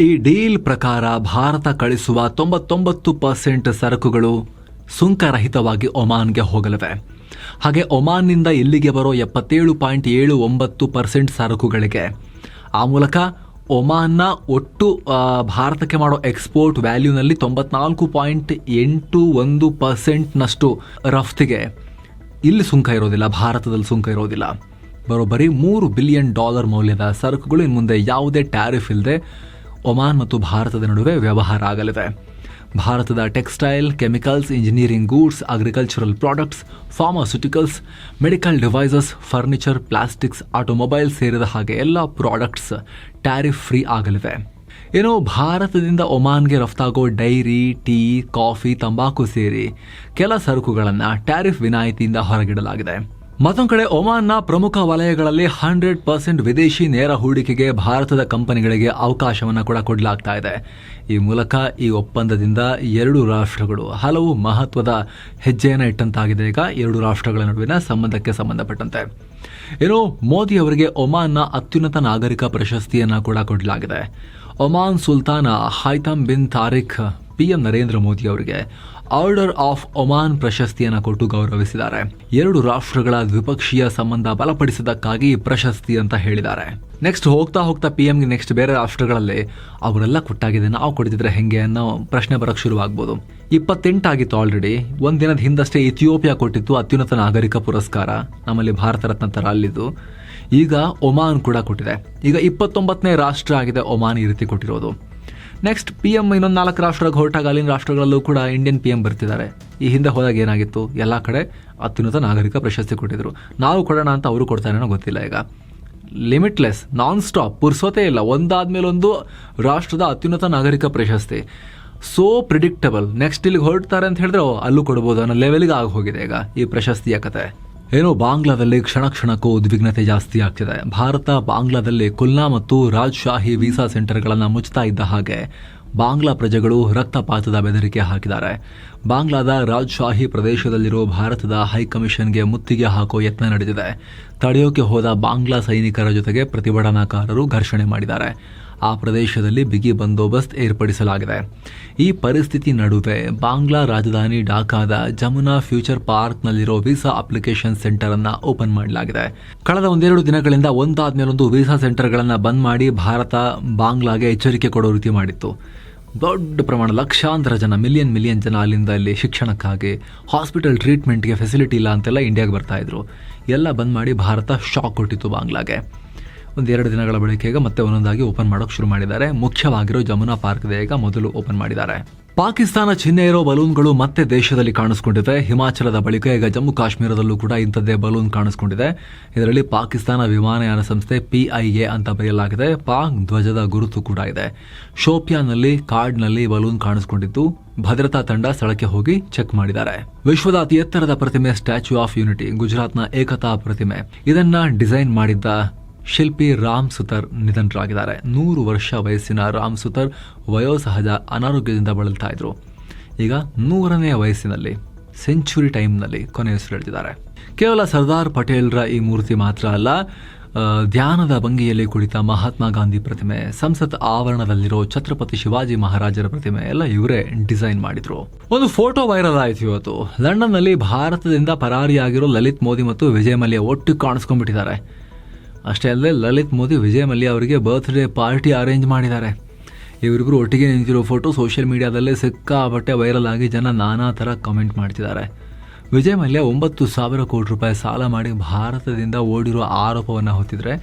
ಈ ಡೀಲ್ ಪ್ರಕಾರ ಭಾರತ ಕಳಿಸುವ 99% ಸರಕುಗಳು ಸುಂಕರಹಿತವಾಗಿ ಒಮಾನ್ಗೆ ಹೋಗಲಿವೆ. ಹಾಗೆ ಒಮಾನ್ನಿಂದ ಇಲ್ಲಿಗೆ ಬರೋ 77.79% ಸರಕುಗಳಿಗೆ ಆ ಮೂಲಕ ಒಮಾನ್ನ ಒಟ್ಟು ಭಾರತಕ್ಕೆ ಮಾಡೋ ಎಕ್ಸ್ಪೋರ್ಟ್ ವ್ಯಾಲ್ಯೂನಲ್ಲಿ 94.81% ರಫ್ತಿಗೆ ಇಲ್ಲಿ ಸುಂಕ ಇರೋದಿಲ್ಲ, ಭಾರತದಲ್ಲಿ ಸುಂಕ ಇರೋದಿಲ್ಲ. ಬರೋಬ್ಬರಿ $3 ಬಿಲಿಯನ್ ಮೌಲ್ಯದ ಸರಕುಗಳು ಇನ್ನು ಮುಂದೆ ಯಾವುದೇ ಟ್ಯಾರಿಫ್ ಇಲ್ಲದೆ ಒಮಾನ್ ಮತ್ತು ಭಾರತದ ನಡುವೆ ವ್ಯವಹಾರ ಆಗಲಿವೆ. ಭಾರತದ textile, chemicals, engineering goods, agricultural products, pharmaceuticals, medical devices, furniture, plastics, automobile ಸೇರಿದ ಹಾಗೆ ಎಲ್ಲ ಪ್ರಾಡಕ್ಟ್ಸ್ ಟ್ಯಾರಿಫ್ ಫ್ರೀ ಆಗಲಿವೆ. ಏನೋ ಭಾರತದಿಂದ ಒಮಾನ್ಗೆ ರಫ್ತಾಗೋ ಡೈರಿ, ಟೀ, ಕಾಫಿ, ತಂಬಾಕು ಸೇರಿ ಕೆಲ ಸರಕುಗಳನ್ನು ಟ್ಯಾರಿಫ್ ವಿನಾಯಿತಿಯಿಂದ ಹೊರಗಿಡಲಾಗಿದೆ. ಮತ್ತೊಂದು ಕಡೆ ಒಮಾನ್ನ ಪ್ರಮುಖ ವಲಯಗಳಲ್ಲಿ 100% ವಿದೇಶಿ ನೇರ ಹೂಡಿಕೆಗೆ ಭಾರತದ ಕಂಪನಿಗಳಿಗೆ ಅವಕಾಶವನ್ನು ಕೂಡ ಕೊಡಲಾಗ್ತಾ ಇದೆ. ಈ ಮೂಲಕ ಈ ಒಪ್ಪಂದದಿಂದ ಎರಡು ರಾಷ್ಟ್ರಗಳು ಹಲವು ಮಹತ್ವದ ಹೆಜ್ಜೆಯನ್ನು ಇಟ್ಟಂತಾಗಿದೆ. ಈಗ ಎರಡು ರಾಷ್ಟ್ರಗಳ ನಡುವಿನ ಸಂಬಂಧಕ್ಕೆ ಸಂಬಂಧಪಟ್ಟಂತೆ ಏನೋ ಮೋದಿ ಅವರಿಗೆ ಒಮಾನ್ನ ಅತ್ಯುನ್ನತ ನಾಗರಿಕ ಪ್ರಶಸ್ತಿಯನ್ನು ಕೂಡ ಕೊಡಲಾಗಿದೆ. ಒಮಾನ್ ಸುಲ್ತಾನ ಹೈತಮ್ ಬಿನ್ ತಾರಿಕ್ PM ನರೇಂದ್ರ ಮೋದಿ ಅವರಿಗೆ ಆರ್ಡರ್ ಆಫ್ ಒಮಾನ್ ಪ್ರಶಸ್ತಿಯನ್ನು ಕೊಟ್ಟು ಗೌರವಿಸಿದ್ದಾರೆ. ಎರಡು ರಾಷ್ಟ್ರಗಳ ದ್ವಿಪಕ್ಷೀಯ ಸಂಬಂಧ ಬಲಪಡಿಸಿದ್ದಕ್ಕಾಗಿ ಪ್ರಶಸ್ತಿ ಅಂತ ಹೇಳಿದ್ದಾರೆ. ನೆಕ್ಸ್ಟ್ ಹೋಗ್ತಾ PMಗೆ ನೆಕ್ಸ್ಟ್ ಬೇರೆ ರಾಷ್ಟ್ರಗಳಲ್ಲಿ ಅವರೆಲ್ಲ ಕೊಟ್ಟಾಗಿದೆ, ನಾವು ಕೊಡ್ತಿದ್ರೆ ಹೆಂಗೆ ಅನ್ನೋ ಪ್ರಶ್ನೆ ಬರಕ್ಕೆ ಶುರುವಾಗ್ಬೋದು. 28 ಆಗಿತ್ತು ಆಲ್ರೆಡಿ. ಒಂದಿನದ ಹಿಂದಷ್ಟೇ ಇಥಿಯೋಪಿಯಾ ಕೊಟ್ಟಿತ್ತು ಅತ್ಯುನ್ನತ ನಾಗರಿಕ ಪುರಸ್ಕಾರ, ನಮ್ಮಲ್ಲಿ ಭಾರತ ರತ್ನ ತರ ಅಲ್ಲಿದ್ದು. ಈಗ ಒಮಾನ್ ಕೂಡ ಕೊಟ್ಟಿದೆ. ಈಗ 29ನೇ ರಾಷ್ಟ್ರ ಆಗಿದೆ ಒಮಾನ್ ಈ ರೀತಿ ಕೊಟ್ಟಿರೋದು. ನೆಕ್ಸ್ಟ್ PM ಇನ್ನೊಂದು 4 ರಾಷ್ಟ್ರಕ್ಕೆ ಹೊರಟಾಗ ಅಲ್ಲಿನ ರಾಷ್ಟ್ರಗಳಲ್ಲೂ ಕೂಡ ಇಂಡಿಯನ್ PM ಬರ್ತಿದ್ದಾರೆ. ಈ ಹಿಂದೆ ಹೋದಾಗ ಏನಾಗಿತ್ತು, ಎಲ್ಲ ಕಡೆ ಅತ್ಯುನ್ನತ ನಾಗರಿಕ ಪ್ರಶಸ್ತಿ ಕೊಟ್ಟಿದ್ರು. ನಾವು ಕೊಡೋಣ ಅಂತ ಅವರು ಕೊಡ್ತಾರೇನೋ ಗೊತ್ತಿಲ್ಲ. ಈಗ ಲಿಮಿಟ್ಲೆಸ್, ನಾನ್ ಸ್ಟಾಪ್, ಪುರ್ಸೋತೆ ಇಲ್ಲ, ಒಂದಾದ್ಮೇಲೆ ಒಂದು ರಾಷ್ಟ್ರದ ಅತ್ಯುನ್ನತ ನಾಗರಿಕ ಪ್ರಶಸ್ತಿ. So predictable. ನೆಕ್ಸ್ಟ್ ಇಲ್ಲಿಗೆ ಹೊರಡ್ತಾರೆ ಅಂತ ಹೇಳಿದ್ರೆ ಅಲ್ಲೂ ಕೊಡ್ಬೋದು ಅನ್ನೋ ಲೆವೆಲ್ಗೆ ಆಗಿ ಹೋಗಿದೆ ಈಗ ಈ ಪ್ರಶಸ್ತಿಯ ಕತೆ. ಏನೋ ಬಾಂಗ್ಲಾದಲ್ಲಿ ಕ್ಷಣಕ್ಕೂ ಉದ್ವಿಗ್ನತೆ ಜಾಸ್ತಿ ಆಗ್ತಿದೆ. ಭಾರತ ಬಾಂಗ್ಲಾದಲ್ಲಿ ಕುಲ್ನಾ ಮತ್ತು ರಾಜ್ಶಾಹಿ ವೀಸಾ ಸೆಂಟರ್ಗಳನ್ನು ಮುಚ್ತಾ ಇದ್ದ ಹಾಗೆ ಬಾಂಗ್ಲಾ ಪ್ರಜೆಗಳು ರಕ್ತಪಾತದ ಬೆದರಿಕೆ ಹಾಕಿದ್ದಾರೆ. ಬಾಂಗ್ಲಾದ ರಾಜ್ಶಾಹಿ ಪ್ರದೇಶದಲ್ಲಿರೋ ಭಾರತದ ಹೈಕಮಿಷನ್ಗೆ ಮುತ್ತಿಗೆ ಹಾಕೋ ಯತ್ನ ನಡೆದಿದೆ. ತಡೆಯೋಕೆ ಹೋದ ಬಾಂಗ್ಲಾ ಸೈನಿಕರ ಜೊತೆಗೆ ಪ್ರತಿಭಟನಾಕಾರರು ಘರ್ಷಣೆ ಮಾಡಿದ್ದಾರೆ. ಆ ಪ್ರದೇಶದಲ್ಲಿ ಬಿಗಿ ಬಂದೋಬಸ್ತ್ ಏರ್ಪಡಿಸಲಾಗಿದೆ. ಈ ಪರಿಸ್ಥಿತಿ ನಡುವೆ ಬಾಂಗ್ಲಾ ರಾಜಧಾನಿ ಢಾಕಾದ ಜಮುನಾ ಫ್ಯೂಚರ್ ಪಾರ್ಕ್ನಲ್ಲಿರೋ ವೀಸಾ ಅಪ್ಲಿಕೇಶನ್ ಸೆಂಟರ್ ಅನ್ನ ಓಪನ್ ಮಾಡಲಾಗಿದೆ. ಕಳೆದ 1-2 ದಿನಗಳಿಂದ ಒಂದಾದ್ಮೇಲೊಂದು ವೀಸಾ ಸೆಂಟರ್ಗಳನ್ನು ಬಂದ್ ಮಾಡಿ ಭಾರತ ಬಾಂಗ್ಲಾಗೆ ಎಚ್ಚರಿಕೆ ಕೊಡೋ ರೀತಿ ಮಾಡಿತ್ತು. ದೊಡ್ಡ ಪ್ರಮಾಣ ಲಕ್ಷಾಂತರ ಜನ, ಮಿಲಿಯನ್ ಜನ ಅಲ್ಲಿಂದ ಇಲ್ಲಿ ಶಿಕ್ಷಣಕ್ಕಾಗಿ, ಹಾಸ್ಪಿಟಲ್ ಟ್ರೀಟ್ಮೆಂಟ್ಗೆ ಫೆಸಿಲಿಟಿ ಇಲ್ಲ ಅಂತೆಲ್ಲ ಇಂಡಿಯಾಗೆ ಬರ್ತಾ ಇದ್ರು. ಎಲ್ಲ ಬಂದ್ ಮಾಡಿ ಭಾರತ ಶಾಕ್ ಕೊಟ್ಟಿತ್ತು ಬಾಂಗ್ಲಾಗೆ. 1-2 ದಿನಗಳ ಬಳಿಕ ಈಗ ಮತ್ತೆ ಒಂದೊಂದಾಗಿ ಓಪನ್ ಮಾಡೋಕೆ ಶುರು ಮಾಡಿದ್ದಾರೆ. ಮುಖ್ಯವಾಗಿರೋ ಜಮುನಾ ಪಾರ್ಕ್ ಈಗ ಮೊದಲು ಓಪನ್ ಮಾಡಿದ್ದಾರೆ. ಪಾಕಿಸ್ತಾನ ಚಿಹ್ನೆ ಇರೋ ಬಲೂನ್ಗಳು ಮತ್ತೆ ದೇಶದಲ್ಲಿ ಕಾಣಿಸ್ಕೊಂಡಿವೆ. ಹಿಮಾಚಲದ ಬಳಿಕ ಈಗ ಜಮ್ಮು ಕಾಶ್ಮೀರದಲ್ಲೂ ಕೂಡ ಇಂಥದ್ದೇ ಬಲೂನ್ ಕಾಣಿಸ್ಕೊಂಡಿದೆ. ಇದರಲ್ಲಿ ಪಾಕಿಸ್ತಾನ ವಿಮಾನಯಾನ ಸಂಸ್ಥೆ PIA ಅಂತ ಬರೆಯಲಾಗಿದೆ. ಪಾಕ್ ಧ್ವಜದ ಗುರುತು ಕೂಡ ಇದೆ. ಶೋಪಿಯಾನ್ನಲ್ಲಿ ಕಾರ್ಡ್ನಲ್ಲಿ ಬಲೂನ್ ಕಾಣಿಸ್ಕೊಂಡಿದ್ದು ಭದ್ರತಾ ತಂಡ ಸ್ಥಳಕ್ಕೆ ಹೋಗಿ ಚೆಕ್ ಮಾಡಿದ್ದಾರೆ. ವಿಶ್ವದ ಅತಿ ಎತ್ತರದ ಪ್ರತಿಮೆ ಸ್ಟ್ಯಾಚ್ಯೂ ಆಫ್ ಯೂನಿಟಿ, ಗುಜರಾತ್ನ ಏಕತಾ ಪ್ರತಿಮೆ, ಇದನ್ನ ಡಿಸೈನ್ ಮಾಡಿದ್ದ ಶಿಲ್ಪಿ ರಾಮ್ ಸುತರ್ ನಿಧನರಾಗಿದ್ದಾರೆ. 100 ವರ್ಷ ವಯಸ್ಸಿನ ರಾಮ್ ಸುತರ್ ವಯೋಸಹಜ ಅನಾರೋಗ್ಯದಿಂದ ಬಳಲ್ತಾ ಇದ್ರು. ಈಗ 100ನೇ ವಯಸ್ಸಿನಲ್ಲಿ, ಸೆಂಚುರಿ ಟೈಮ್ನಲ್ಲಿ ಕೊನೆಯುಸಿರೆಳೆದಿದ್ದಾರೆ. ಕೇವಲ ಸರ್ದಾರ್ ಪಟೇಲ್ರ ಈ ಮೂರ್ತಿ ಮಾತ್ರ ಅಲ್ಲ, ಧ್ಯಾನದ ಭಂಗಿಯಲ್ಲಿ ಕುಳಿತ ಮಹಾತ್ಮ ಗಾಂಧಿ ಪ್ರತಿಮೆ, ಸಂಸತ್ ಆವರಣದಲ್ಲಿರೋ ಛತ್ರಪತಿ ಶಿವಾಜಿ ಮಹಾರಾಜರ ಪ್ರತಿಮೆ ಎಲ್ಲ ಇವರೇ ಡಿಸೈನ್ ಮಾಡಿದ್ರು. ಒಂದು ಫೋಟೋ ವೈರಲ್ ಆಯ್ತು ಇವತ್ತು. ಲಂಡನ್ನಲ್ಲಿ ಭಾರತದಿಂದ ಪರಾರಿಯಾಗಿರೋ ಲಲಿತ್ ಮೋದಿ ಮತ್ತು ವಿಜಯ್ ಮಲ್ಯ ಒಟ್ಟು ಕಾಣಿಸ್ಕೊಂಡ್ಬಿಟ್ಟಿದ್ದಾರೆ. ಅಷ್ಟೇ ಅಲ್ಲದೆ ಲಲಿತ್ ಮೋದಿ ವಿಜಯ್ ಮಲ್ಯ ಅವರಿಗೆ ಬರ್ತ್ಡೇ ಪಾರ್ಟಿ ಅರೇಂಜ್ ಮಾಡಿದ್ದಾರೆ. ಇವರಿಬ್ಬರು ಒಟ್ಟಿಗೆ ನಿಂತಿರೋ ಫೋಟೋ ಸೋಷಿಯಲ್ ಮೀಡಿಯಾದಲ್ಲೇ ಸಿಕ್ಕಾಪಟ್ಟೆ ವೈರಲ್ ಆಗಿ ಜನ ನಾನಾ ಥರ ಕಮೆಂಟ್ ಮಾಡ್ತಿದ್ದಾರೆ. ವಿಜಯ್ ಮಲ್ಯ 9,000 ಕೋಟಿ ರೂಪಾಯಿ ಸಾಲ ಮಾಡಿ ಭಾರತದಿಂದ ಓಡಿರುವ ಆರೋಪವನ್ನು ಹೊತ್ತಿದ್ರೆ,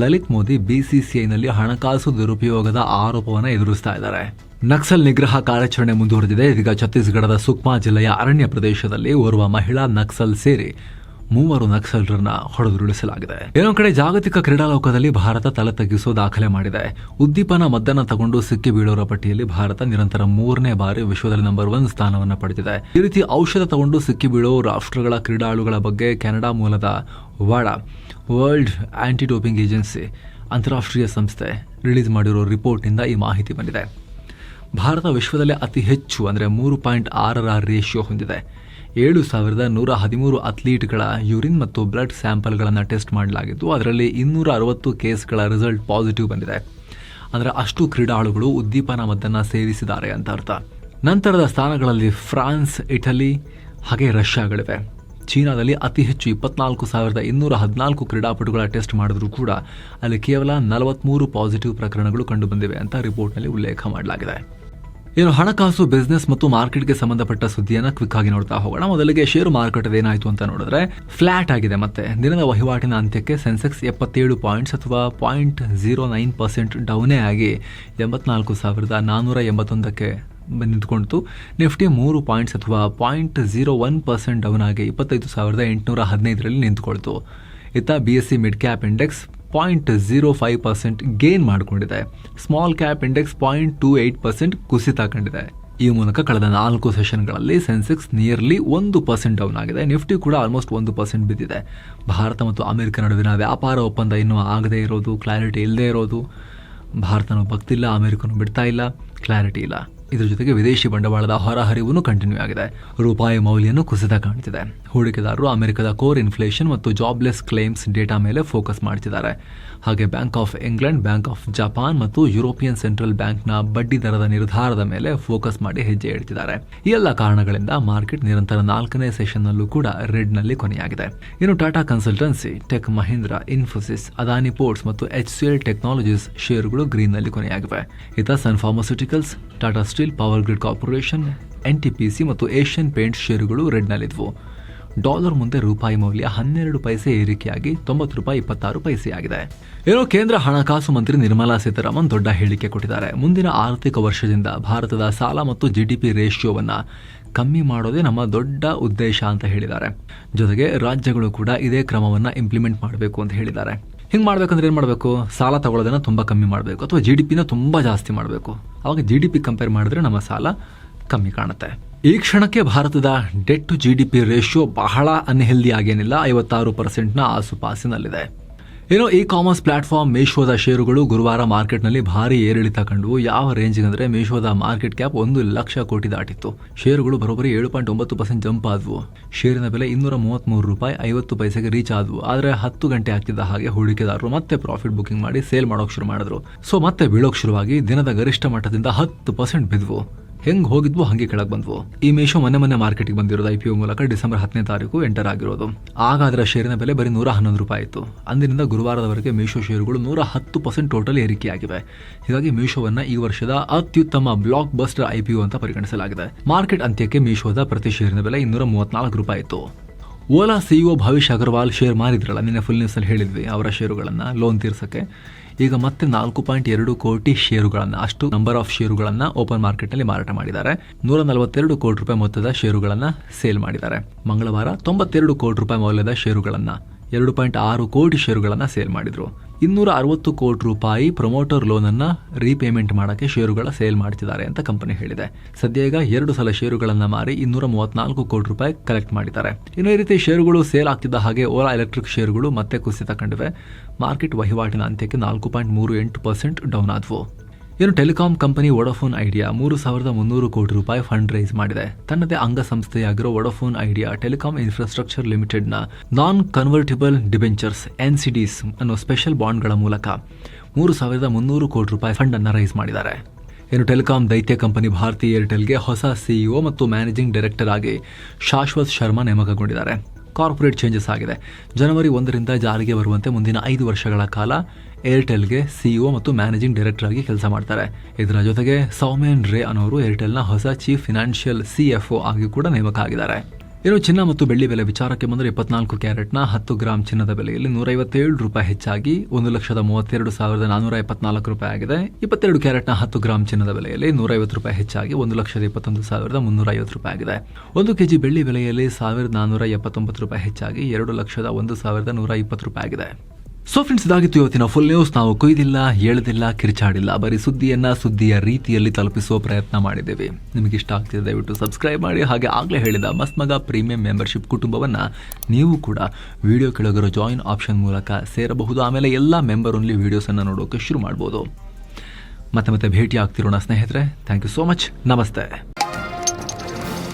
ಲಲಿತ್ ಮೋದಿ BCCIನಲ್ಲಿ ಹಣಕಾಸು ದುರುಪಯೋಗದ ಆರೋಪವನ್ನು ಎದುರಿಸ್ತಾ ಇದ್ದಾರೆ. ನಕ್ಸಲ್ ನಿಗ್ರಹ ಕಾರ್ಯಾಚರಣೆ ಮುಂದುವರೆದಿದೆ. ಇದೀಗ ಛತ್ತೀಸ್ಗಢದ ಸುಕ್ಮಾ ಜಿಲ್ಲೆಯ ಅರಣ್ಯ ಪ್ರದೇಶದಲ್ಲಿ ಓರ್ವ ಮಹಿಳಾ ನಕ್ಸಲ್ ಸೇರಿ 3 ನಕ್ಸಲರನ್ನ ಹೊಡೆದುರುಳಿಸಲಾಗಿದೆ. ಇನ್ನೊಂದು ಕಡೆ ಜಾಗತಿಕ ಕ್ರೀಡಾಲೋಕದಲ್ಲಿ ಭಾರತ ತಲೆ ತಗ್ಗಿಸೋ ದಾಖಲೆ ಮಾಡಿದೆ. ಉದ್ದೀಪನ ಮದ್ದನ್ನ ತಗೊಂಡು ಸಿಕ್ಕಿ ಬೀಳೋರ ಪಟ್ಟಿಯಲ್ಲಿ ಭಾರತ ನಿರಂತರ 3ನೇ ಬಾರಿ ವಿಶ್ವದಲ್ಲಿ ನಂಬರ್ 1 ಸ್ಥಾನವನ್ನು ಪಡೆದಿದೆ. ಈ ರೀತಿ ಔಷಧ ತಗೊಂಡು ಸಿಕ್ಕಿ ಬೀಳೋ ರಾಷ್ಟ್ರಗಳ ಕ್ರೀಡಾಳುಗಳ ಬಗ್ಗೆ ಕೆನಡಾ ಮೂಲದ ವಾಡಾ, ವರ್ಲ್ಡ್ ಆಂಟಿ ಡೋಪಿಂಗ್ ಏಜೆನ್ಸಿ ಅಂತಾರಾಷ್ಟ್ರೀಯ ಸಂಸ್ಥೆ ರಿಲೀಸ್ ಮಾಡಿರೋ ರಿಪೋರ್ಟ್ನಿಂದ ಈ ಮಾಹಿತಿ ಬಂದಿದೆ. ಭಾರತ ವಿಶ್ವದಲ್ಲೇ ಅತಿ ಹೆಚ್ಚು ಅಂದರೆ 3.6ರ ರೇಷಿಯೋ ಹೊಂದಿದೆ. 7,113 ಅಥ್ಲೀಟ್ಗಳ ಯೂರಿನ್ ಮತ್ತು ಬ್ಲಡ್ ಸ್ಯಾಂಪಲ್ಗಳನ್ನು ಟೆಸ್ಟ್ ಮಾಡಲಾಗಿದ್ದು ಅದರಲ್ಲಿ 260 ಕೇಸ್ಗಳ ರಿಸಲ್ಟ್ ಪಾಸಿಟಿವ್ ಬಂದಿದೆ. ಅಂದರೆ ಅಷ್ಟು ಕ್ರೀಡಾಳುಗಳು ಉದ್ದೀಪನ ಮದ್ದನ್ನು ಸೇವಿಸಿದ್ದಾರೆ ಅಂತ ಅರ್ಥ. ನಂತರದ ಸ್ಥಾನಗಳಲ್ಲಿ ಫ್ರಾನ್ಸ್, ಇಟಲಿ ಹಾಗೆ ರಷ್ಯಾಗಳಿವೆ. ಚೀನಾದಲ್ಲಿ ಅತಿ ಹೆಚ್ಚು 24,214 ಕ್ರೀಡಾಪಟುಗಳ ಟೆಸ್ಟ್ ಮಾಡಿದ್ರೂ ಕೂಡ ಅಲ್ಲಿ ಕೇವಲ 43 ಪಾಸಿಟಿವ್ ಪ್ರಕರಣಗಳು ಕಂಡುಬಂದಿವೆ ಅಂತ ರಿಪೋರ್ಟ್ನಲ್ಲಿ ಉಲ್ಲೇಖ ಮಾಡಲಾಗಿದೆ. ಏನು ಹಣಕಾಸು, ಬಿಸ್ನೆಸ್ ಮತ್ತು ಮಾರ್ಕೆಟ್ಗೆ ಸಂಬಂಧಪಟ್ಟ ಸುದ್ದಿಯನ್ನು ಕ್ವಿಕ್ ಆಗಿ ನೋಡ್ತಾ ಹೋಗೋಣ. ಮೊದಲಿಗೆ ಷೇರು ಮಾರುಕಟ್ಟೆ ಏನಾಯಿತು ಅಂತ ನೋಡಿದ್ರೆ ಫ್ಲಾಟ್ ಆಗಿದೆ. ಮತ್ತೆ ದಿನದ ವಹಿವಾಟಿನ ಅಂತ್ಯಕ್ಕೆ ಸೆನ್ಸೆಕ್ಸ್ 77 ಪಾಯಿಂಟ್ಸ್ ಅಥವಾ 0.09% ಡೌನೇ ಆಗಿ 84,481ಕ್ಕೆ ನಿಂತ್ಕೊಂಡಿತು. ನಿಫ್ಟಿ 3 ಪಾಯಿಂಟ್ಸ್ ಅಥವಾ 0.01% ಡೌನ್ ಆಗಿ 25,815ರಲ್ಲಿ ನಿಂತ್ಕೊಳ್ತು. ಇತ್ತ BSE mid cap index 0.05% gain ಮಾಡಿಕೊಂಡಿದೆ. ಸ್ಮಾಲ್ ಕ್ಯಾಪ್ ಇಂಡೆಕ್ಸ್ 0.28% ಕುಸಿತ ಕಂಡಿದೆ. ಈ ಮೂಲಕ ಕಳೆದ 4 ಸೆಷನ್ಗಳಲ್ಲಿ ಸೆನ್ಸೆಕ್ಸ್ ನಿಯರ್ಲಿ 1% ಡೌನ್ ಆಗಿದೆ. ನಿಫ್ಟಿ ಕೂಡ ಆಲ್ಮೋಸ್ಟ್ 1% ಬಿದ್ದಿದೆ. ಭಾರತ ಮತ್ತು ಅಮೆರಿಕ ನಡುವಿನ ವ್ಯಾಪಾರ ಒಪ್ಪಂದ ಇನ್ನೂ ಆಗದೇ ಇರೋದು, ಕ್ಲಾರಿಟಿ ಇಲ್ಲದೆ ಇರೋದು, ಭಾರತನೂ ಬಗ್ತಿಲ್ಲ, ಅಮೆರಿಕನೂ ಬಿಡ್ತಾ ಇಲ್ಲ, ಕ್ಲಾರಿಟಿ ಇಲ್ಲ. ಇದರ ಜೊತೆಗೆ ವಿದೇಶಿ ಬಂಡವಾಳದ ಹೊರಹರಿವು ಕಂಟಿನ್ಯೂ ಆಗಿದೆ. ರೂಪಾಯಿ ಮೌಲ್ಯನೂ ಕುಸಿತ ಕಾಣ್ತಿದೆ. ಹೂಡಿಕೆದಾರರು ಅಮೆರಿಕದ ಕೋರ್ ಇನ್ಫ್ಲೇಷನ್ ಮತ್ತು ಜಾಬ್ಲೆಸ್ ಕ್ಲೇಮ್ಸ್ ಡೇಟಾ ಮೇಲೆ ಫೋಕಸ್ ಮಾಡ್ತಿದ್ದಾರೆ. ಹಾಗೆ bank of England, bank of Japan ಮತ್ತು ಯುರೋಪಿಯನ್ ಸೆಂಟ್ರಲ್ ಬ್ಯಾಂಕ್ನ ಬಡ್ಡಿ ದರದ ನಿರ್ಧಾರದ ಮೇಲೆ ಫೋಕಸ್ ಮಾಡಿ ಹೆಜ್ಜೆ ಇಡ್ತಿದ್ದಾರೆ. ಈ ಎಲ್ಲ ಕಾರಣಗಳಿಂದ ಮಾರ್ಕೆಟ್ ನಿರಂತರ 4ನೇ ಸೆಷನ್ನಲ್ಲೂ ಕೂಡ ರೆಡ್ನಲ್ಲಿ ಕೊನೆಯಾಗಿದೆ. ಇನ್ನು Tata consultancy, tech Mahindra, Infosys, Adani ports ಮತ್ತು HCL ಟೆಕ್ನಾಲಜೀಸ್ ಷೇರುಗಳು ಗ್ರೀನ್ನಲ್ಲಿ ಕೊನೆಯಾಗಿವೆ. ಇತ sun pharmaceuticals, Tata steel, power grid corporation, NTPC ಮತ್ತು ಏಷ್ಯನ್ ಪೇಂಟ್ಸ್ ಷೇರುಗಳು ರೆಡ್ನಲ್ಲಿದ್ವು. ಡಾಲರ್ ಮುಂದೆ ರೂಪಾಯಿ ಮೌಲ್ಯ 12 ಪೈಸೆ ಏರಿಕೆಯಾಗಿ 90 ರೂಪಾಯಿ 26 ಪೈಸೆಯಾಗಿದೆ. ಏನೋ ಕೇಂದ್ರ ಹಣಕಾಸು ಮಂತ್ರಿ ನಿರ್ಮಲಾ ಸೀತಾರಾಮನ್ ದೊಡ್ಡ ಹೇಳಿಕೆ ಕೊಟ್ಟಿದ್ದಾರೆ. ಮುಂದಿನ ಆರ್ಥಿಕ ವರ್ಷದಿಂದ ಭಾರತದ ಸಾಲ ಮತ್ತು GDP ರೇಷಿಯೋವನ್ನು ಕಮ್ಮಿ ಮಾಡೋದೇ ನಮ್ಮ ದೊಡ್ಡ ಉದ್ದೇಶ ಅಂತ ಹೇಳಿದ್ದಾರೆ. ಜೊತೆಗೆ ರಾಜ್ಯಗಳು ಕೂಡ ಇದೇ ಕ್ರಮವನ್ನು ಇಂಪ್ಲಿಮೆಂಟ್ ಮಾಡಬೇಕು ಅಂತ ಹೇಳಿದ್ದಾರೆ. ಹಿಂಗೆ ಮಾಡಬೇಕಂದ್ರೆ ಏನು ಮಾಡಬೇಕು? ಸಾಲ ತಗೊಳ್ಳೋದನ್ನು ತುಂಬ ಕಮ್ಮಿ ಮಾಡಬೇಕು ಅಥವಾ GDPನ ತುಂಬ ಜಾಸ್ತಿ ಮಾಡಬೇಕು. ಅವಾಗ GDP ಕಂಪೇರ್ ಮಾಡಿದ್ರೆ ನಮ್ಮ ಸಾಲ ಕಮ್ಮಿ ಕಾಣುತ್ತೆ. ಈ ಕ್ಷಣಕ್ಕೆ ಭಾರತದ ಡೆಟ್ ಟು GDP ರೇಷಿಯೋ ಬಹಳ ಅನ್ಹೆಲ್ದಿ ಆಗೇನಿಲ್ಲ, 56%ನ ಆಸುಪಾಸಿನಲ್ಲಿದೆ. ಏನೋ ಇ ಕಾಮರ್ಸ್ ಪ್ಲಾಟ್ಫಾರ್ಮ್ ಮೀಶೋದ ಷೇರುಗಳು ಗುರುವಾರ ಮಾರ್ಕೆಟ್ನಲ್ಲಿ ಭಾರಿ ಏರಿಳಿತ ಕಂಡವು. ಯಾವ ರೇಂಜ್ಗೆ ಅಂದರೆ ಮೀಶೋದ ಮಾರ್ಕೆಟ್ ಕ್ಯಾಪ್ 1 ಲಕ್ಷ ಕೋಟಿ ದಾಟಿತ್ತು. ಷೇರುಗಳು ಬರೋಬ್ಬರಿ 7.9% ಜಂಪ್ ಆದವು. ಷೇರಿನ ಬೆಲೆ 233 ರೂಪಾಯಿ 50 ಪೈಸೆಗೆ ರೀಚ್ ಆದವು. ಆದರೆ 10 ಗಂಟೆ ಆಗ್ತಿದ್ದ ಹಾಗೆ ಹೂಡಿಕೆದಾರರು ಮತ್ತೆ ಪ್ರಾಫಿಟ್ ಬುಕಿಂಗ್ ಮಾಡಿ ಸೇಲ್ ಮಾಡೋಕೆ ಶುರು ಮಾಡಿದ್ರು. ಸೊ ಮತ್ತೆ ಬೀಳೋಕೆ ಶುರುವಾಗಿ ದಿನದ ಗರಿಷ್ಠ ಮಟ್ಟದಿಂದ 10% ಬಿದ್ವು. ಹೆಂಗ್ ಹೋಗಿದ್ವು ಹಂಗೆ ಕೆಳಗೆ ಬಂದ್ವು. ಈ ಮೀಶೋ ಮೊನ್ನೆ ಮಾರ್ಕೆಟ್ಗೆ ಬಂದಿರೋದು IPO ಮೂಲಕ ಡಿಸೆಂಬರ್ 10ನೇ ತಾರೀಕು ಎಂಟರ್ ಆಗಿರೋದು. ಆಗ ಅದರ ಷೇರಿನ ಬೆಲೆ ಬರೀ 111 ರೂಪಾಯಿ ಇತ್ತು. ಅಂದಿನಿಂದ ಗುರುವಾರದವರೆಗೆ ಮೀಶೋ ಷೇರುಗಳು 110% ಟೋಟಲ್ ಏರಿಕೆಯಾಗಿವೆ. ಹೀಗಾಗಿ ಮೀಶೋವನ್ನ ಈ ವರ್ಷದ ಅತ್ಯುತ್ತಮ ಬ್ಲಾಕ್ ಬಸ್ಟರ್ IPO ಅಂತ ಪರಿಗಣಿಸಲಾಗಿದೆ. ಮಾರ್ಕೆಟ್ ಅಂತ್ಯಕ್ಕೆ ಮೀಶೋದ ಪ್ರತಿ ಷೇರಿನ ಬೆಲೆ 234 ರೂಪಾಯಿ ಇತ್ತು. ಓಲಾ CEO ಭವಿಷ್ ಅಗರ್ವಾಲ್ ಷೇರ್ ಮಾರಿದ್ರಲ್ಲ, ನಿನ್ನೆ ಫುಲ್ ನ್ಯೂಸಲ್ಲಿ ಹೇಳಿದ್ವಿ ಅವರ ಷೇರುಗಳನ್ನು ಲೋನ್ ತೀರ್ಸಕ್ಕೆ. ಈಗ ಮತ್ತೆ 4.2 ಕೋಟಿ ಷೇರುಗಳನ್ನು, ಅಷ್ಟು ನಂಬರ್ ಆಫ್ ಷೇರುಗಳನ್ನು ಓಪನ್ ಮಾರ್ಕೆಟ್ನಲ್ಲಿ ಮಾರಾಟ ಮಾಡಿದ್ದಾರೆ. 142 ಕೋಟಿ ರೂಪಾಯಿ ಮೊತ್ತದ ಷೇರುಗಳನ್ನು ಸೇಲ್ ಮಾಡಿದ್ದಾರೆ. ಮಂಗಳವಾರ 92 ಕೋಟಿ ರೂಪಾಯಿ ಮೌಲ್ಯದ ಷೇರುಗಳನ್ನು, 2.6 ಕೋಟಿ ಷೇರುಗಳನ್ನು ಸೇಲ್ ಮಾಡಿದ್ರು. 260 ಕೋಟಿ ರೂಪಾಯಿ ಪ್ರಮೋಟರ್ ಲೋನ್ ಅನ್ನ ರೀಪೇಮೆಂಟ್ ಮಾಡಕ್ಕೆ ಷೇರುಗಳ ಸೇಲ್ ಮಾಡ್ತಿದ್ದಾರೆ ಅಂತ ಕಂಪನಿ ಹೇಳಿದೆ. ಸದ್ಯ ಈಗ 2 ಸಲ ಷೇರುಗಳನ್ನ ಮಾರಿ 234 ಕೋಟಿ ರೂಪಾಯಿ ಕಲೆಕ್ಟ್ ಮಾಡಿದ್ದಾರೆ. ಇನ್ನು ಈ ರೀತಿ ಷೇರುಗಳು ಸೇಲ್ ಆಗ್ತಿದ್ದ ಹಾಗೆ ಓಲಾ ಎಲೆಕ್ಟ್ರಿಕ್ ಷೇರುಗಳು ಮತ್ತೆ ಕುಸಿತ ಕಂಡಿವೆ. ಮಾರ್ಕೆಟ್ ವಹಿವಾಟಿನ ಅಂತ್ಯಕ್ಕೆ 4.38% ಡೌನ್ ಆದವು. ಇನ್ನು ಟೆಲಿಕಾಂ ಕಂಪನಿ ವೊಡಾಫೋನ್ ಐಡಿಯಾ 3,300 ಕೋಟಿ ರೂಪಾಯಿ ಫಂಡ್ ರೈಸ್ ಮಾಡಿದೆ. ತನ್ನದೇ ಅಂಗಸಂಸ್ಥೆಯಾಗಿರೋ ವೊಡಾಫೋನ್ ಐಡಿಯಾ ಟೆಲಿಕಾಂ ಇನ್ಫ್ರಾಸ್ಟ್ರಕ್ಚರ್ ಲಿಮಿಟೆಡ್ನ ನಾನ್ ಕನ್ವರ್ಟಿಬಲ್ ಡಿಬೆಂಚರ್ಸ್ NCDs ಅನ್ನೋ ಸ್ಪೆಷಲ್ ಬಾಂಡ್ಗಳ ಮೂಲಕ 3,300 ಕೋಟಿ ರೂಪಾಯಿ ಫಂಡ್ ಅನ್ನು ರೈಸ್ ಮಾಡಿದ್ದಾರೆ. ಇನ್ನು ಟೆಲಿಕಾಂ ದೈತ್ಯ ಕಂಪನಿ ಭಾರತಿ ಏರ್ಟೆಲ್ಗೆ ಹೊಸ CEO ಮತ್ತು ಮ್ಯಾನೇಜಿಂಗ್ ಡೈರೆಕ್ಟರ್ ಆಗಿ ಶಾಶ್ವತ್ ಶರ್ಮಾ ನೇಮಕಗೊಂಡಿದ್ದಾರೆ. ಕಾರ್ಪೊರೇಟ್ ಚೇಂಜಸ್ ಆಗಿದೆ. ಜನವರಿ 1ರಿಂದ ಜಾರಿಗೆ ಬರುವಂತೆ ಮುಂದಿನ 5 ವರ್ಷಗಳ ಕಾಲ ಏರ್ಟೆಲ್ಗೆ CEO ಮತ್ತು ಮ್ಯಾನೇಜಿಂಗ್ ಡೈರೆಕ್ಟರ್ ಆಗಿ ಕೆಲಸ ಮಾಡ್ತಾರೆ. ಇದರ ಜೊತೆಗೆ ಸೌಮ್ಯನ್ ರೇ ಅನ್ನೋರು ಏರ್ಟೆಲ್ನ ಹೊಸ ಚೀಫ್ ಫಿನಾನ್ಷಿಯಲ್ CFO ಆಗಿ ಕೂಡ ನೇಮಕ ಆಗಿದ್ದಾರೆ. ಇನ್ನು ಚಿನ್ನ ಮತ್ತು ಬೆಳ್ಳಿ ಬೆಲೆ ವಿಚಾರಕ್ಕೆ ಬಂದರೆ 24 ಕ್ಯಾರೆಟ್ನ 10 ಗ್ರಾಂ ಚಿನ್ನದ ಬೆಲೆಯಲ್ಲಿ 157 ರೂಪಾಯಿ ಹೆಚ್ಚಾಗಿ 1,32,474 ರೂಪಾಯಿ ಆಗಿದೆ. 22 ಕ್ಯಾರೆಟ್ನ 10 ಗ್ರಾಂ ಚಿನ್ನದ ಬೆಲೆಯಲ್ಲಿ 150 ರೂಪಾಯಿ ಹೆಚ್ಚಾಗಿ 1,21,350 ರೂಪಾಯಿ ಆಗಿದೆ. 1 ಕೆಜಿ ಬೆಳ್ಳಿ ಬೆಲೆಯಲ್ಲಿ 1,479 ರೂಪಾಯಿ ಹೆಚ್ಚಾಗಿ 2,01,120 ರೂಪಾಯಿ ಆಗಿದೆ. ಸೊ ಫ್ರೆಂಡ್ಸ್, ಇದಾಗಿತ್ತು ಇವತ್ತಿನ ಫುಲ್ ನ್ಯೂಸ್. ನಾವು ಕೊಯ್ದಿಲ್ಲ, ಎಳೆದಿಲ್ಲ, ಕಿರ್ಚಾಡಿಲ್ಲ, ಬರೀ ಸುದ್ದಿಯ ರೀತಿಯಲ್ಲಿ ತಲುಪಿಸುವ ಪ್ರಯತ್ನ ಮಾಡಿದ್ದೇವೆ. ನಿಮಗೆ ಇಷ್ಟ ಆಗ್ತಿದೆ ದಯವಿಟ್ಟು ಸಬ್ಸ್ಕ್ರೈಬ್ ಮಾಡಿ. ಹಾಗೆ ಆಗಲೇ ಹೇಳಿದ ಮಸ್ತ್ ಮಗ ಪ್ರೀಮಿಯಂ ಮೆಂಬರ್ಶಿಪ್ ಕುಟುಂಬವನ್ನು ನೀವು ಕೂಡ ವಿಡಿಯೋ ಕೆಳಗಿರೋ ಜಾಯಿನ್ ಆಪ್ಷನ್ ಮೂಲಕ ಸೇರಬಹುದು. ಆಮೇಲೆ ಎಲ್ಲ ಮೆಂಬರ್ ಓನ್ಲಿ ವಿಡಿಯೋಸನ್ನು ನೋಡೋಕೆ ಶುರು ಮಾಡ್ಬೋದು. ಮತ್ತೆ ಭೇಟಿ ಆಗ್ತಿರೋಣ ಸ್ನೇಹಿತರೆ. Thank you so much. ನಮಸ್ತೆ.